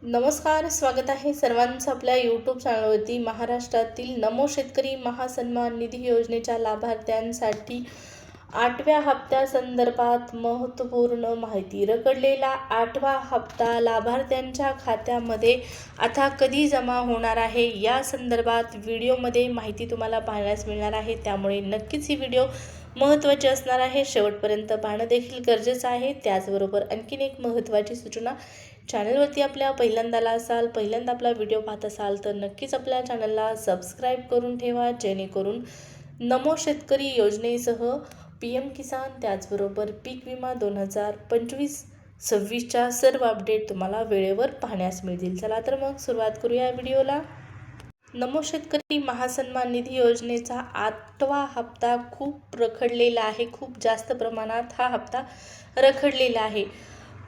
नमस्कार, स्वागत आहे सर्वांचं आपल्या यूट्यूब चॅनलवरती. महाराष्ट्रातील नमो शेतकरी महासन्मान निधी योजनेच्या लाभार्थ्यांसाठी 8व्या हप्त्यासंदर्भात महत्त्वपूर्ण माहिती. रखडलेला 8वा हप्ता लाभार्थ्यांच्या खात्यामध्ये आता कधी जमा होणार आहे या संदर्भात व्हिडिओमध्ये माहिती तुम्हाला पाहण्यास मिळणार आहे. त्यामुळे नक्कीच ही व्हिडिओ महत्त्वाची असणार आहे, शेवटपर्यंत पाहणं देखील गरजेचं आहे. त्याचबरोबर आणखीन एक महत्त्वाची सूचना, चॅनलवरती आपल्या पहिल्यांदा आपला व्हिडिओ पाहत असाल तर नक्कीच आपल्या चॅनलला सबस्क्राईब करून ठेवा, जेणेकरून नमो शेतकरी योजनेसह PM किसान त्याचबरोबर पीक विमा 2025-26च्या सर्व अपडेट तुम्हाला वेळेवर पाहण्यास मिळतील. चला तर मग सुरुवात करूया व्हिडिओला. नमो शेतकरी महासन्मान निधी योजनेचा 8वा हप्ता खूप रखडलेला आहे. खूप जास्त प्रमाणात हा हप्ता रखडलेला आहे.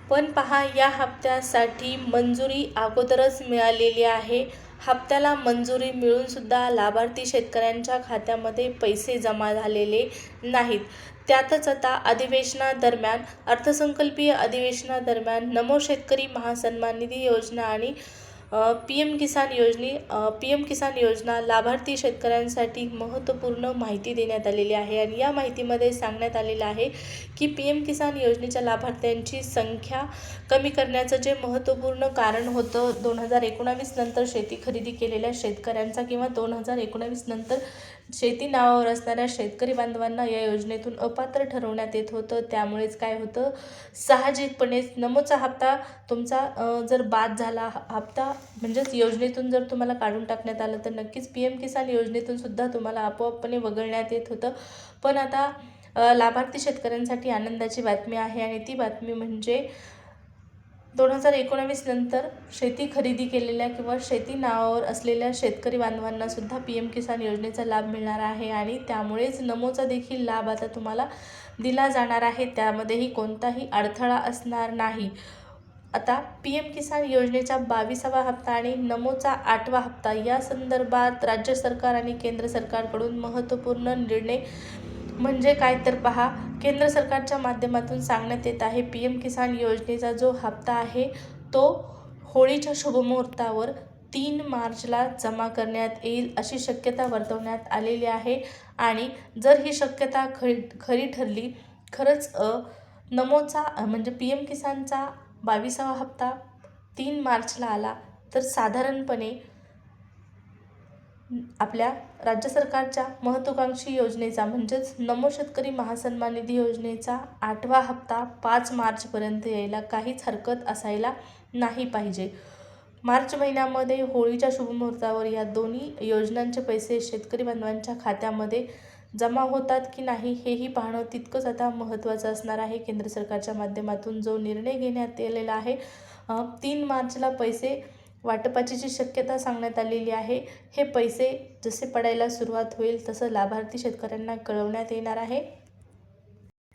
पण पहा, या हप्त्यासाठी मंजुरी अगोदरच मिळालेली आहे. हप्त्याला मंजुरी मिळून सुद्धा लाभार्थी शेतकऱ्यांच्या खात्यामध्ये पैसे जमा झालेले नाहीत. त्यातच आता अधिवेशनादरम्यान, अर्थसंकल्पीय अधिवेशनादरम्यान नमो शेतकरी महासन्मान निधी योजना आणि PM किसान योजना लाभार्थी शेतकऱ्यांसाठी महत्त्वपूर्ण माहिती देण्यात आलेली आहे. आणि या माहितीमध्ये सांगण्यात आलेलं आहे की PM किसान योजनेच्या लाभार्थ्यांची संख्या कमी करण्याचं जे महत्त्वपूर्ण कारण होतं, 2019 नंतर शेती खरेदी केलेल्या शेतकऱ्यांचा किंवा 2019 नंतर शेती नावावर असणाऱ्या शेतकरी बांधवांना या योजनेतून अपात्र ठरवण्यात येत होतं. त्यामुळेच काय होतं, साहजिकपणेच नमोचा हप्ता तुमचा जर बाद झाला, हप्ता म्हणजेच योजनेतून जर तुम्हाला काढून टाकण्यात आलं, तर नक्कीच PM किसान योजनेतून सुद्धा तुम्हाला आपोआपपणे वगळण्यात येत होतं. पण आता लाभार्थी शेतकऱ्यांसाठी आनंदाची बातमी आहे आणि ती बातमी म्हणजे 2019 नंतर शेती खरेदी केलेल्या किंवा शेती नावावर असलेल्या शेतकरी बांधवांना सुद्धा PM किसान योजनेचा लाभ मिळणार आहे. आणि त्यामुळेच नमोचा देखील लाभ आता तुम्हाला दिला जाणार आहे. त्यामध्येही कोणताही अडथळा असणार नाही. आता PM किसान योजनेचा 22वा हप्ता आणि नमोचा 8वा हप्ता या संदर्भात राज्य सरकार आणि केंद्र सरकारकडून महत्त्वपूर्ण निर्णय म्हणजे काय तर पहा, केंद्र सरकारच्या माध्यमातून सांगण्यात येत आहे, PM किसान योजनेचा जो हप्ता आहे तो होळीच्या शुभमुहूर्तावर 3 मार्चला जमा करण्यात येईल अशी शक्यता वर्तवण्यात आलेली आहे. आणि जर ही शक्यता खरी ठरली, खरंच नमोचा म्हणजे PM किसानचा 22वा हप्ता 3 मार्चला आला, तर साधारणपणे आपल्या राज्य सरकारच्या महत्त्वाकांक्षी योजनेचा म्हणजेच नमो शेतकरी महासन्मान निधी योजनेचा 8वा हप्ता 5 मार्चपर्यंत यायला काहीच हरकत असायला नाही पाहिजे. मार्च महिन्यामध्ये होळीच्या शुभमुहूर्तावर या दोन्ही योजनांचे पैसे शेतकरी बांधवांच्या खात्यामध्ये जमा होतात की नाही हेही पाहणं तितकंच आता महत्त्वाचं असणार आहे. केंद्र सरकारच्या माध्यमातून जो निर्णय घेण्यात आलेला आहे, 3 मार्चला पैसे वाटपाची जी शक्यता सांगण्यात आलेली आहे, हे पैसे जसे पडायला सुरुवात होईल तसं लाभार्थी शेतकऱ्यांना कळवण्यात येणार आहे.